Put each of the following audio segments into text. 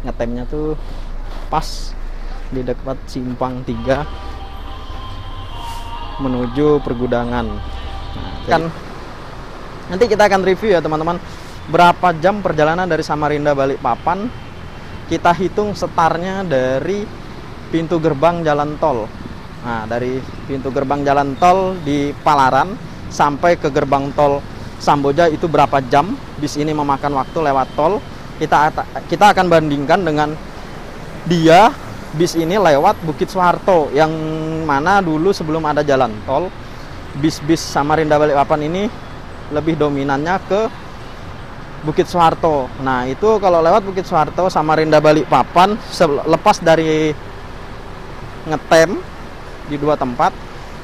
ngetemnya tuh pas di dekat simpang 3 menuju Pergudangan. Nah, kan nanti kita akan review ya teman-teman, berapa jam perjalanan dari Samarinda Balikpapan. Kita hitung startnya dari pintu gerbang jalan tol. Nah, dari pintu gerbang jalan tol di Palaran sampai ke gerbang tol Samboja itu berapa jam bis ini memakan waktu lewat tol. Kita akan bandingkan dengan bis ini lewat Bukit Soeharto, yang mana dulu sebelum ada jalan tol, bis-bis Samarinda Balikpapan ini lebih dominannya ke Bukit Soeharto. Nah, itu kalau lewat Bukit Soeharto Samarinda Balikpapan, lepas dari ngetem di 2 tempat,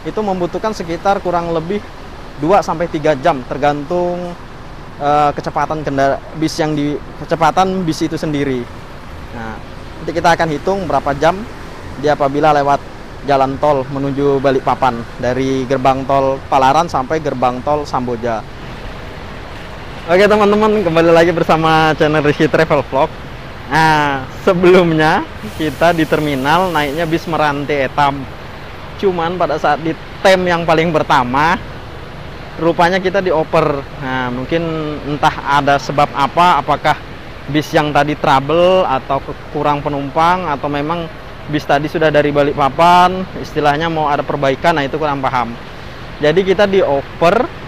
itu membutuhkan sekitar kurang lebih 2-3 jam tergantung kecepatan kecepatan bis itu sendiri. Nah, nanti kita akan hitung berapa jam dia apabila lewat jalan tol menuju Balikpapan dari gerbang tol Palaran sampai gerbang tol Samboja. Oke teman-teman, kembali lagi bersama channel Rizky Travel Vlog. Nah, sebelumnya kita di terminal naiknya bis Meranti Etam. Cuman pada saat di tem yang paling pertama, rupanya kita dioper. Nah, mungkin entah ada sebab apa, apakah bis yang tadi trouble atau kurang penumpang, atau memang bis tadi sudah dari Balikpapan, istilahnya mau ada perbaikan. Nah, itu kurang paham. Jadi kita dioper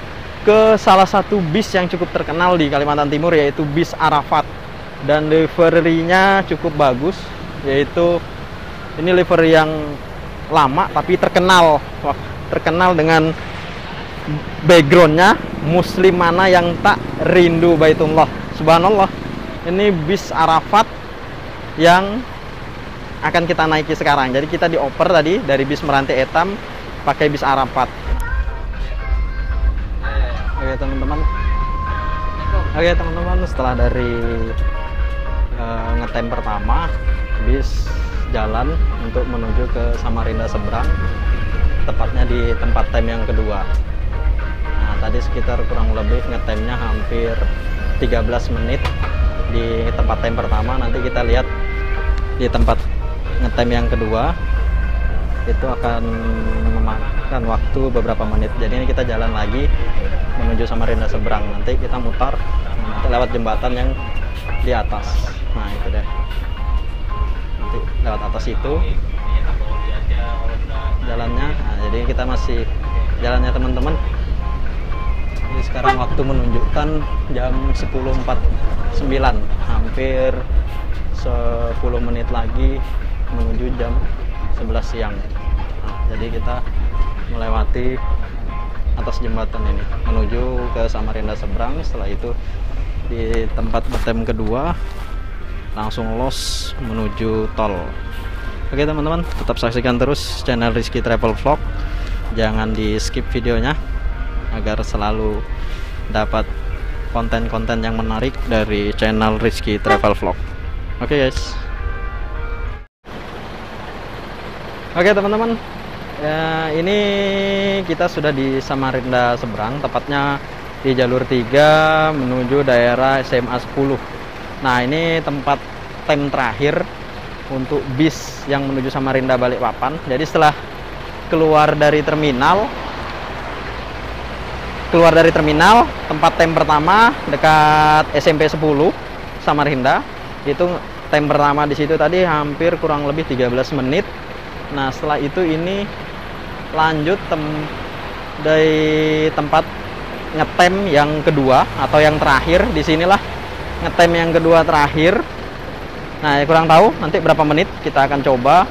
ke salah satu bis yang cukup terkenal di Kalimantan Timur, yaitu bis Arafat, dan liverynya cukup bagus, yaitu ini livery yang lama tapi terkenal dengan backgroundnya Muslim mana yang tak rindu Baitullah. Subhanallah, ini bis Arafat yang akan kita naiki sekarang. Jadi kita dioper tadi dari bis Meranti Etam pakai bis Arafat. Oke teman-teman, setelah dari ngetem pertama, bis jalan untuk menuju ke Samarinda seberang, tepatnya di tempat tem yang kedua. Nah, tadi sekitar kurang lebih ngetemnya hampir 13 menit di tempat tem pertama. Nanti kita lihat di tempat ngetem yang kedua itu akan memakan waktu beberapa menit. Jadi ini kita jalan lagi menuju Samarinda seberang. Nanti kita mutar, nanti lewat jembatan yang di atas. Nah, itu deh. Nanti lewat atas itu jalannya. Nah, jadi kita masih jalannya teman-teman. Jadi sekarang waktu menunjukkan jam 10.49, hampir 10 menit lagi menuju jam 11 siang. Nah, jadi kita melewati atas jembatan ini menuju ke Samarinda seberang. Setelah itu di tempat ngetem kedua langsung los menuju tol. Oke teman-teman, tetap saksikan terus channel Rizky Travel Vlog, jangan di skip videonya agar selalu dapat konten-konten yang menarik dari channel Rizky Travel Vlog. Oke guys. Oke teman-teman, ya, ini kita sudah di Samarinda seberang, tepatnya di jalur 3 menuju daerah SMA 10. Nah, ini tempat tem terakhir untuk bis yang menuju Samarinda Balikpapan. Jadi setelah keluar dari terminal, tempat tem pertama dekat SMP 10 Samarinda, itu tem pertama di situ tadi hampir kurang lebih 13 menit. Nah, setelah itu ini lanjut dari tempat ngetem yang kedua atau yang terakhir. Disinilah ngetem yang kedua terakhir. Nah, kurang tahu nanti berapa menit, kita akan coba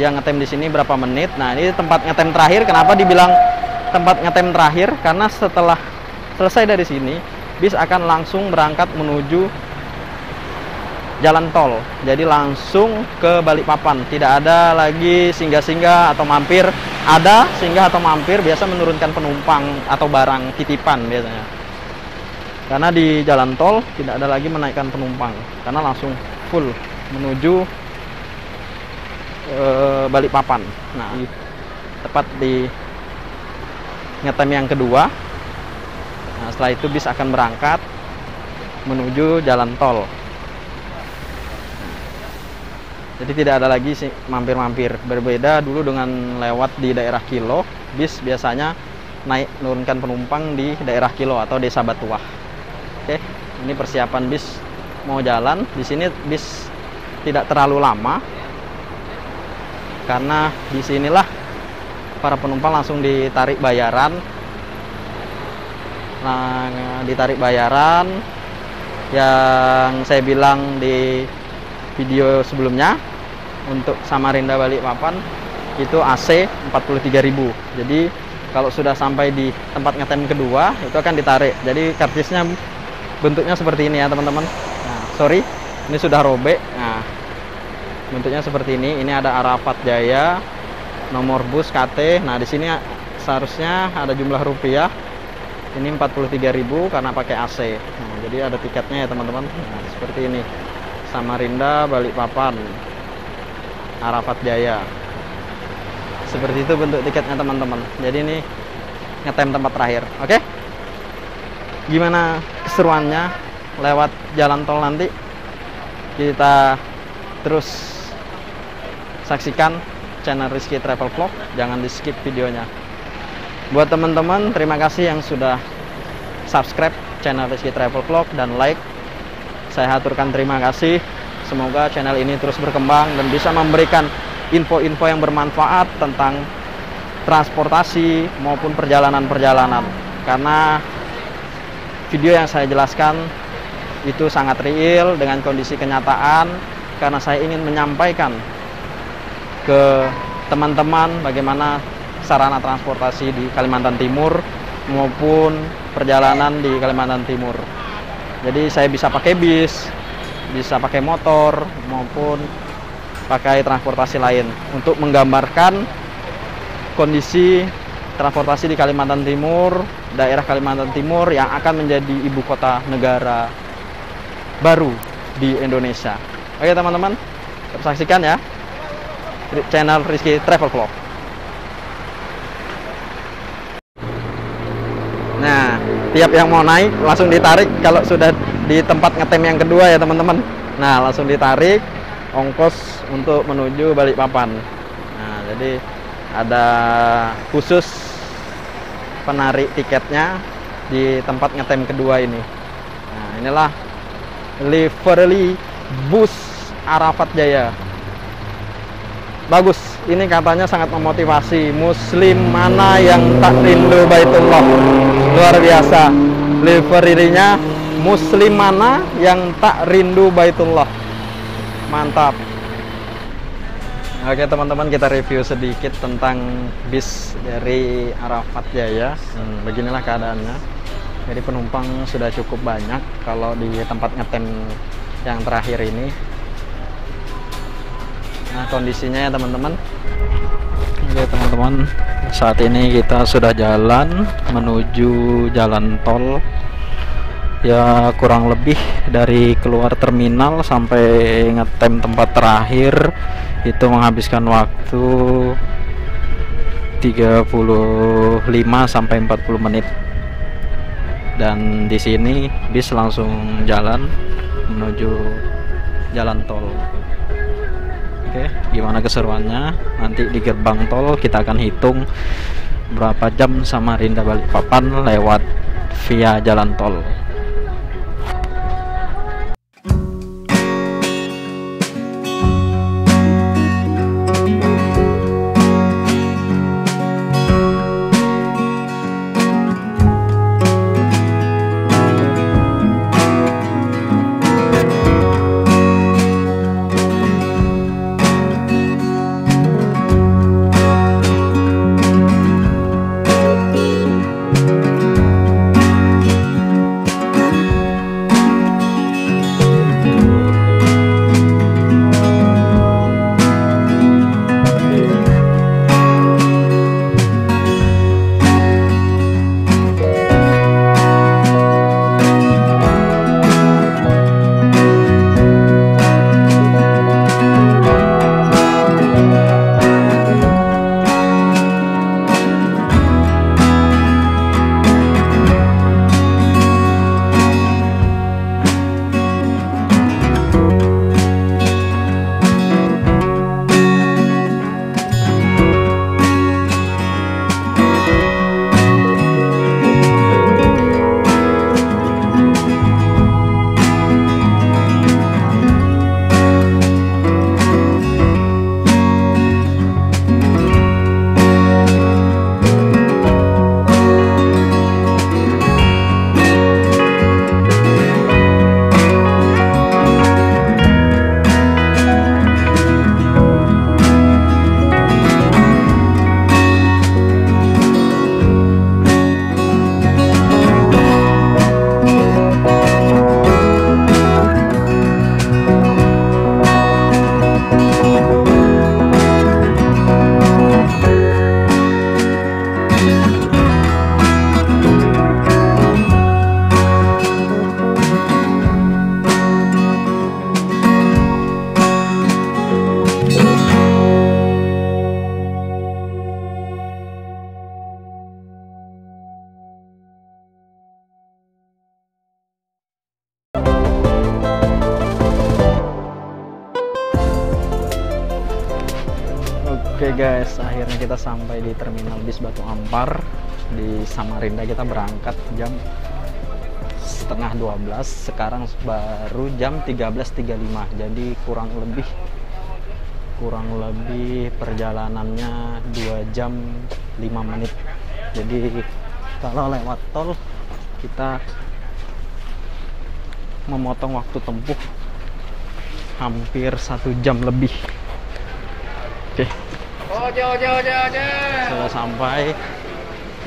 dia ngetem di sini berapa menit. Nah, ini tempat ngetem terakhir. Kenapa dibilang tempat ngetem terakhir? Karena setelah selesai dari sini, bis akan langsung berangkat menuju jalan tol. Jadi langsung ke Balikpapan, tidak ada lagi singgah-singgah atau mampir. Ada singgah atau mampir, biasa menurunkan penumpang atau barang titipan biasanya. Karena di jalan tol tidak ada lagi menaikkan penumpang, karena langsung full menuju Balikpapan. Nah, tepat di ngetem yang kedua. Nah, setelah itu bis akan berangkat menuju jalan tol. Jadi tidak ada lagi sih mampir-mampir. Berbeda dulu dengan lewat di daerah Kilo, bis biasanya naik menurunkan penumpang di daerah Kilo atau Desa Batuah. Oke, ini persiapan bis mau jalan. Di sini bis tidak terlalu lama karena di sinilah para penumpang langsung ditarik bayaran. Nah, ditarik bayaran yang saya bilang di video sebelumnya untuk Samarinda Balikpapan itu AC 43.000. Jadi kalau sudah sampai di tempat ngetem kedua itu akan ditarik. Jadi karcisnya bentuknya seperti ini ya teman-teman. Nah, sorry, ini sudah robek. Nah, bentuknya seperti ini. Ini ada Arafat Jaya, nomor bus KT. Nah, di sini seharusnya ada jumlah rupiah. Ini 43.000 karena pakai AC. Nah, jadi ada tiketnya ya teman-teman. Nah, seperti ini. Samarinda Balikpapan, Arafat Jaya. Seperti itu bentuk tiketnya teman-teman. Jadi ini ngetem tempat terakhir. Oke? Gimana keseruannya lewat jalan tol nanti? Kita terus saksikan channel Rizky Travel Vlog. Jangan di skip videonya. Buat teman-teman, terima kasih yang sudah subscribe channel Rizky Travel Vlog dan like. Saya haturkan terima kasih. Semoga channel ini terus berkembang dan bisa memberikan info-info yang bermanfaat tentang transportasi maupun perjalanan-perjalanan. Karena video yang saya jelaskan itu sangat real dengan kondisi kenyataan, karena saya ingin menyampaikan ke teman-teman bagaimana sarana transportasi di Kalimantan Timur maupun perjalanan di Kalimantan Timur. Jadi saya bisa pakai bis, bisa pakai motor maupun pakai transportasi lain untuk menggambarkan kondisi transportasi di Kalimantan Timur, daerah Kalimantan Timur yang akan menjadi ibu kota negara baru di Indonesia. Oke teman-teman, saksikan ya channel Rizky Travel Vlog. Nah, tiap yang mau naik langsung ditarik kalau sudah di tempat ngetem yang kedua ya teman-teman. Nah, langsung ditarik ongkos untuk menuju Balikpapan. Nah, jadi ada khusus penarik tiketnya di tempat ngetem kedua ini. Nah, inilah livery bus Arafat Jaya. Bagus, ini katanya sangat memotivasi. Muslim mana yang tak rindu Baitullah. Luar biasa. Livery-nya Muslim mana yang tak rindu Baitullah. Mantap. Oke teman-teman, kita review sedikit tentang bis dari Arafat Jaya. Beginilah keadaannya. Jadi penumpang sudah cukup banyak kalau di tempat ngetem yang terakhir ini. Nah, kondisinya ya teman-teman. Oke teman-teman, saat ini kita sudah jalan menuju jalan tol. Ya kurang lebih dari keluar terminal sampai ngetem tempat terakhir itu menghabiskan waktu 35 sampai 40 menit. Dan di sini bis langsung jalan menuju jalan tol. Oke, gimana keseruannya? Nanti di gerbang tol kita akan hitung berapa jam Samarinda Balikpapan lewat via jalan tol. Oke guys, akhirnya kita sampai di terminal bis Batu Ampar di Samarinda. Kita berangkat jam setengah 12, sekarang baru jam 13.35, jadi kurang lebih perjalanannya 2 jam 5 menit. Jadi kalau lewat tol kita memotong waktu tempuh hampir 1 jam lebih. Oke, sudah sampai,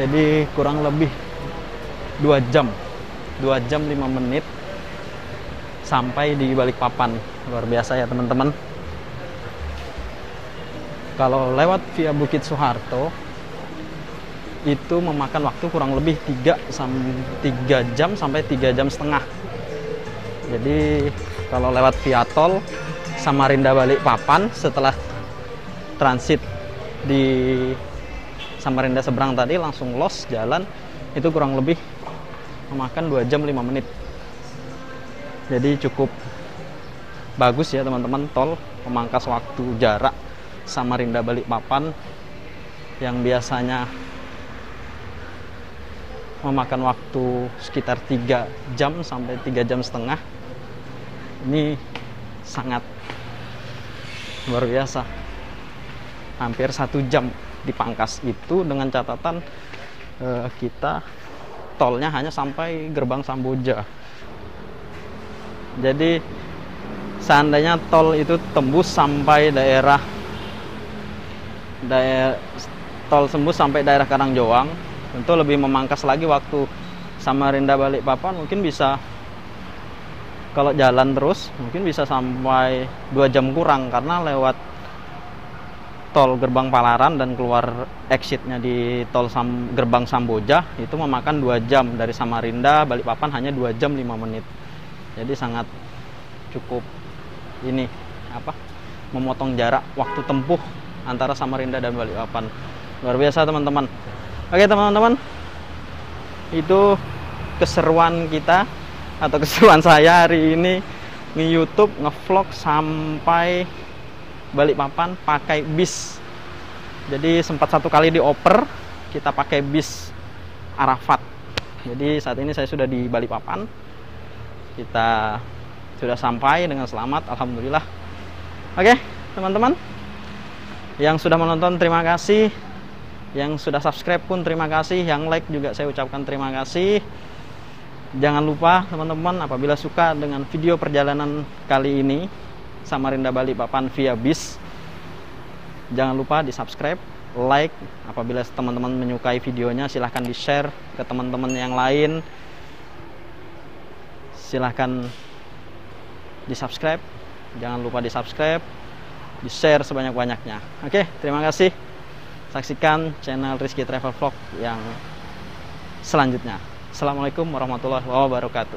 jadi kurang lebih 2 jam 5 menit sampai di Balikpapan. Luar biasa ya teman-teman. Kalau lewat via Bukit Soeharto itu memakan waktu kurang lebih 3 jam sampai 3 jam setengah. Jadi kalau lewat via tol Samarinda Balikpapan, setelah transit di Samarinda seberang tadi langsung los jalan, itu kurang lebih memakan 2 jam 5 menit. Jadi cukup bagus ya teman-teman, tol memangkas waktu jarak Samarinda Balikpapan yang biasanya memakan waktu sekitar 3 jam sampai 3 jam setengah. Ini sangat luar biasa, hampir 1 jam dipangkas. Itu dengan catatan kita tolnya hanya sampai gerbang Samboja. Jadi seandainya tol itu tembus sampai tol tembus sampai daerah Karangjoang, tentu lebih memangkas lagi waktu Samarinda Balikpapan. Mungkin bisa, kalau jalan terus mungkin bisa sampai 2 jam kurang, karena lewat tol gerbang Palaran dan keluar exitnya di tol gerbang Samboja itu memakan 2 jam. Dari Samarinda Balikpapan hanya 2 jam 5 menit. Jadi sangat cukup memotong jarak waktu tempuh antara Samarinda dan Balikpapan. Luar biasa teman-teman. Oke teman-teman, itu keseruan kita atau keseruan saya hari ini nge-YouTube, nge-vlog sampai Balikpapan pakai bis. Jadi sempat 1 kali dioper kita pakai bis Arafat. Jadi saat ini saya sudah di Balikpapan, kita sudah sampai dengan selamat, alhamdulillah. Oke teman-teman, yang sudah menonton terima kasih, yang sudah subscribe pun terima kasih, yang like juga saya ucapkan terima kasih. Jangan lupa teman-teman, apabila suka dengan video perjalanan kali ini Samarinda Balikpapan via bis, jangan lupa di subscribe, like. Apabila teman-teman menyukai videonya, silahkan di share ke teman-teman yang lain. Silahkan di subscribe, jangan lupa di subscribe, di share sebanyak-banyaknya. Oke, terima kasih. Saksikan channel Rizky Travel Vlog yang selanjutnya. Assalamualaikum warahmatullahi wabarakatuh.